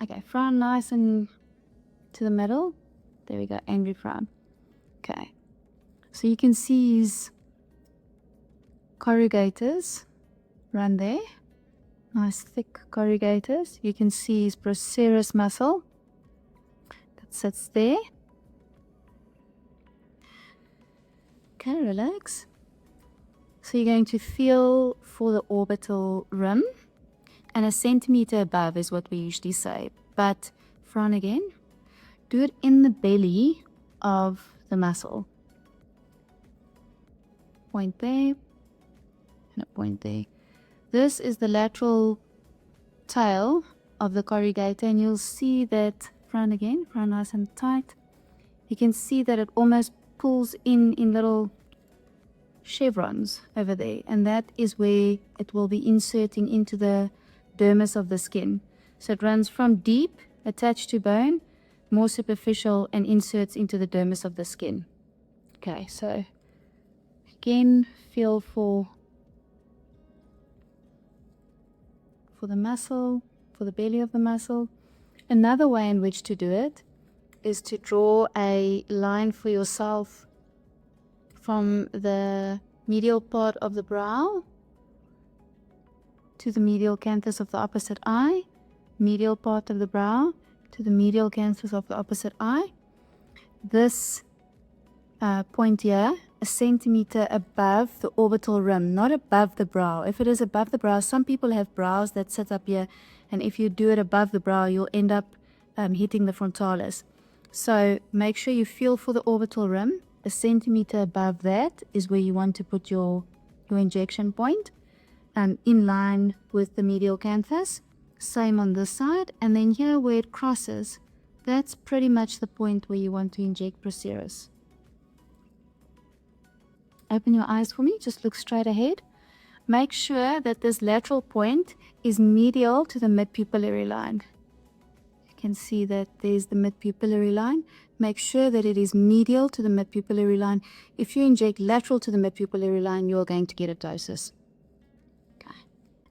Okay, frown nice and to the middle. There we go, angry frown. Okay, so you can see his corrugators run there. Nice thick corrugators. You can see his procerus muscle that sits there. Okay, relax. So you're going to feel for the orbital rim, and a centimeter above is what we usually say. But frown again. Do it in the belly of the muscle. Point there, and a point there. This is the lateral tail of the corrugator, and you'll see that, frown again, frown nice and tight. You can see that it almost pulls in little chevrons over there, and that is where it will be inserting into the dermis of the skin. So it runs from deep, attached to bone, more superficial, and inserts into the dermis of the skin. Okay, so again, feel for the muscle, for the belly of the muscle. Another way in which to do it is to draw a line for yourself from the medial part of the brow to the medial canthus of the opposite eye, medial part of the brow to the medial canthus of the opposite eye. This point here, a centimeter above the orbital rim, not above the brow. If it is above the brow, some people have brows that sit up here, and if you do it above the brow, you'll end up hitting the frontalis. So make sure you feel for the orbital rim. A centimeter above that is where you want to put your injection point, in line with the medial canthus. Same on this side, and then here where it crosses, that's pretty much the point where you want to inject procerus. Open your eyes for me, just look straight ahead. Make sure that this lateral point is medial to the mid-pupillary line. You can see that there's the mid-pupillary line. Make sure that it is medial to the mid-pupillary line. If you inject lateral to the mid-pupillary line, you're going to get a ptosis. Okay.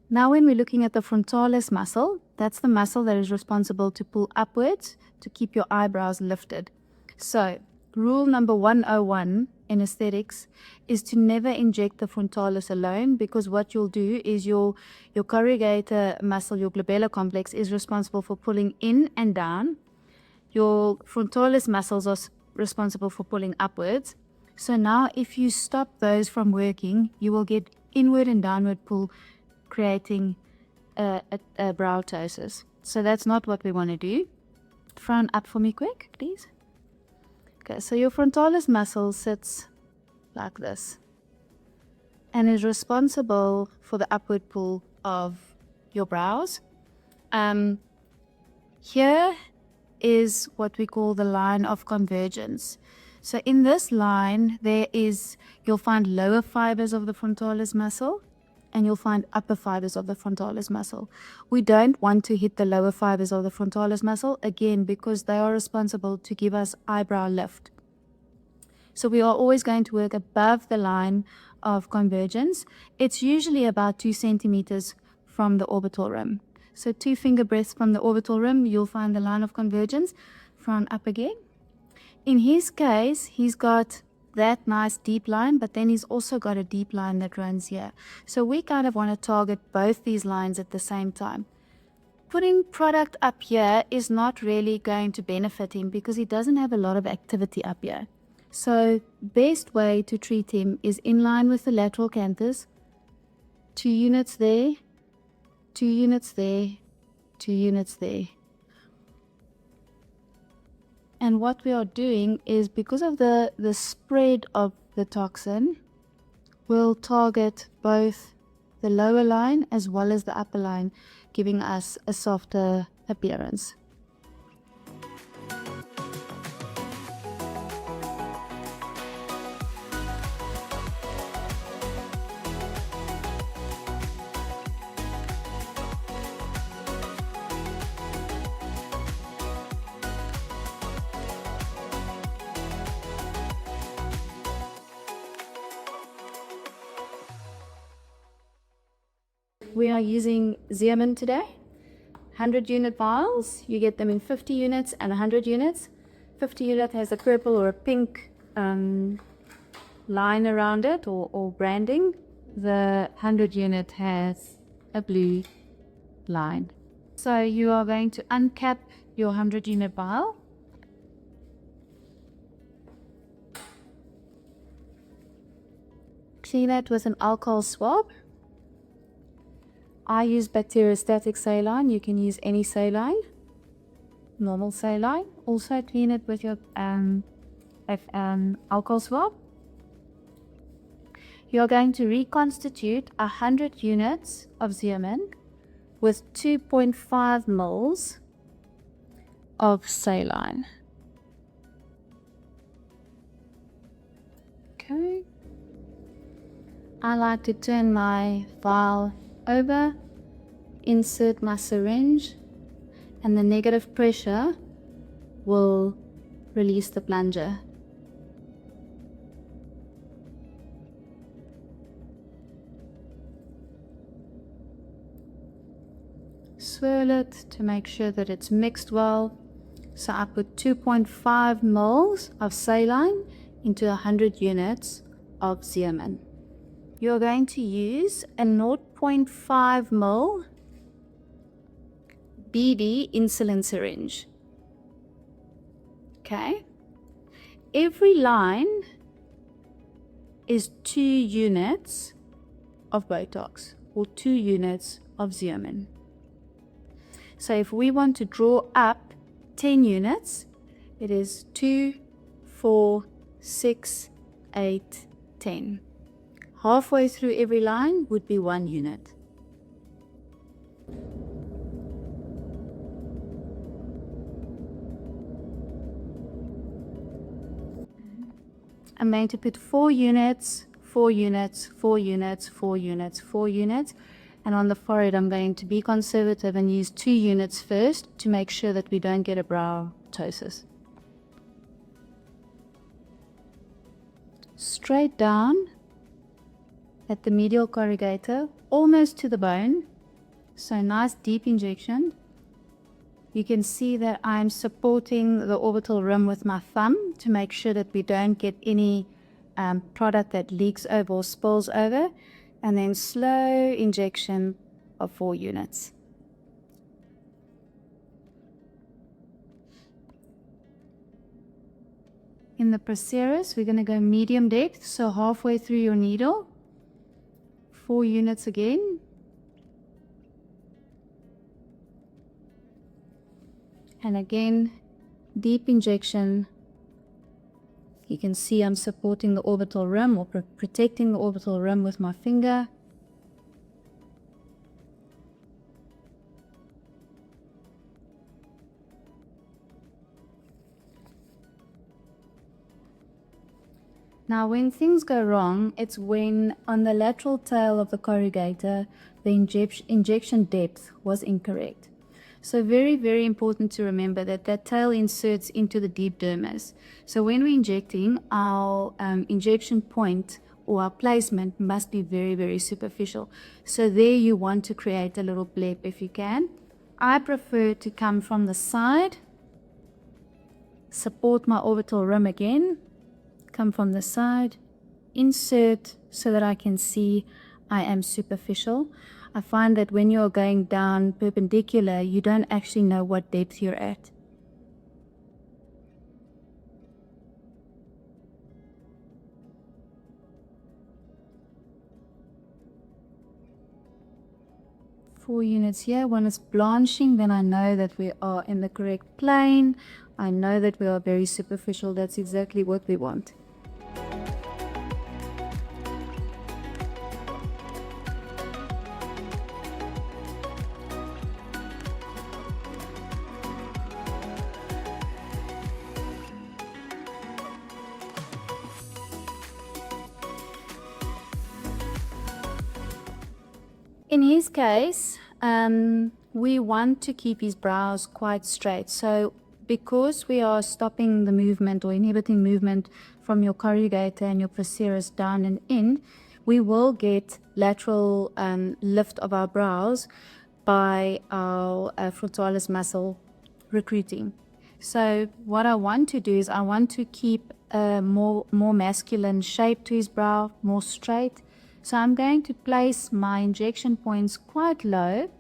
Now when we're looking at the frontalis muscle, that's the muscle that is responsible to pull upwards to keep your eyebrows lifted. So rule number 101 in aesthetics is to never inject the frontalis alone, because what you'll do is your corrugator muscle, your glabellar complex, is responsible for pulling in and down. Your frontalis muscles are responsible for pulling upwards. So now if you stop those from working, you will get inward and downward pull, creating a brow ptosis. So that's not what we want to do. Frown up for me quick, please. Okay, so your frontalis muscle sits like this and is responsible for the upward pull of your brows. Here is what we call the line of convergence. So in this line, you'll find lower fibers of the frontalis muscle, and you'll find upper fibers of the frontalis muscle. We don't want to hit the lower fibers of the frontalis muscle, again, because they are responsible to give us eyebrow lift. So we are always going to work above the line of convergence. It's usually about 2 centimeters from the orbital rim. So 2 finger breadths from the orbital rim, you'll find the line of convergence. Frown up again. In his case, he's got that nice deep line, but then he's also got a deep line that runs here. So we kind of want to target both these lines at the same time. Putting product up here is not really going to benefit him because he doesn't have a lot of activity up here. So best way to treat him is in line with the lateral canthus. 2 units there, 2 units there, 2 units there. And what we are doing is, because of the spread of the toxin, we'll target both the lower line as well as the upper line, giving us a softer appearance. We are using Zeaman today. 100 unit vials. You get them in 50 units and 100 units. 50 unit has a purple or a pink line around it or branding. The 100 unit has a blue line. So you are going to uncap your 100 unit vial. Clean it with an alcohol swab. I use bacteriostatic saline. You can use any saline, normal saline. Also clean it with your alcohol swab. You're going to reconstitute 100 units of zeamin with 2.5 mils of saline. Okay. I like to turn my vial over, insert my syringe, and the negative pressure will release the plunger. Swirl it to make sure that it's mixed well. So I put 2.5 mils of saline into 100 units of zeamin. You're going to use a 0.5 ml BD insulin syringe. Okay. Every line is 2 units of Botox or 2 units of zeamin. So if we want to draw up 10 units, it is 2, 4, 6, 8, 10. Halfway through every line would be 1 unit. I'm going to put 4 units, 4 units, 4 units, 4 units, 4 units. And on the forehead, I'm going to be conservative and use 2 units first to make sure that we don't get a brow ptosis. Straight down at the medial corrugator, almost to the bone. So nice deep injection. You can see that I'm supporting the orbital rim with my thumb to make sure that we don't get any product that leaks over or spills over. And then slow injection of 4 units. In the procerus, we're going to go medium depth, so halfway through your needle. 4 units again. And again, deep injection. You can see I'm supporting the orbital rim or protecting the orbital rim with my finger. Now when things go wrong, it's when on the lateral tail of the corrugator, the injection depth was incorrect. So very, very important to remember that that tail inserts into the deep dermis. So when we're injecting, our injection point or our placement must be very, very superficial. So there you want to create a little bleb if you can. I prefer to come from the side, support my orbital rim again, come from the side, insert so that I can see I am superficial. I find that when you're going down perpendicular, you don't actually know what depth you're at. Four units here. When it's blanching, then I know that we are in the correct plane. I know that we are very superficial. That's exactly what we want. In his case, we want to keep his brows quite straight. So because we are stopping the movement or inhibiting movement from your corrugator and your procerus down and in, we will get lateral lift of our brows by our frontalis muscle recruiting. So what I want to do is I want to keep a more masculine shape to his brow, more straight. So I'm going to place my injection points quite low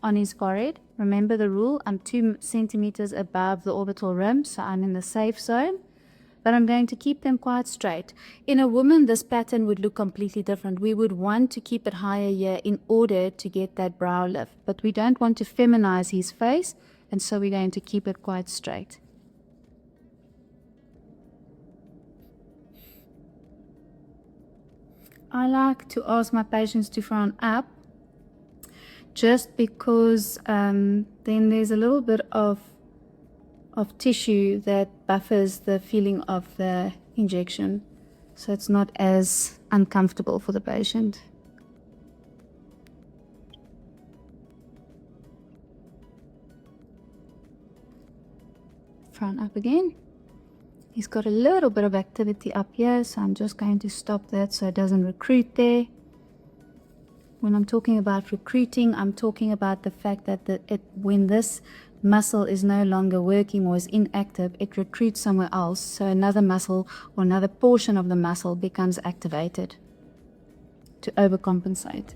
on his forehead. Remember the rule, I'm 2 centimeters above the orbital rim, so I'm in the safe zone. But I'm going to keep them quite straight. In a woman, this pattern would look completely different. We would want to keep it higher here in order to get that brow lift. But we don't want to feminize his face, and so we're going to keep it quite straight. I like to ask my patients to frown up, just because then there's a little bit of tissue that buffers the feeling of the injection, so it's not as uncomfortable for the patient. Frown up again. He's got a little bit of activity up here, so I'm just going to stop that so it doesn't recruit there. When I'm talking about recruiting, I'm talking about the fact that when this muscle is no longer working or is inactive, it recruits somewhere else, so another muscle or another portion of the muscle becomes activated to overcompensate.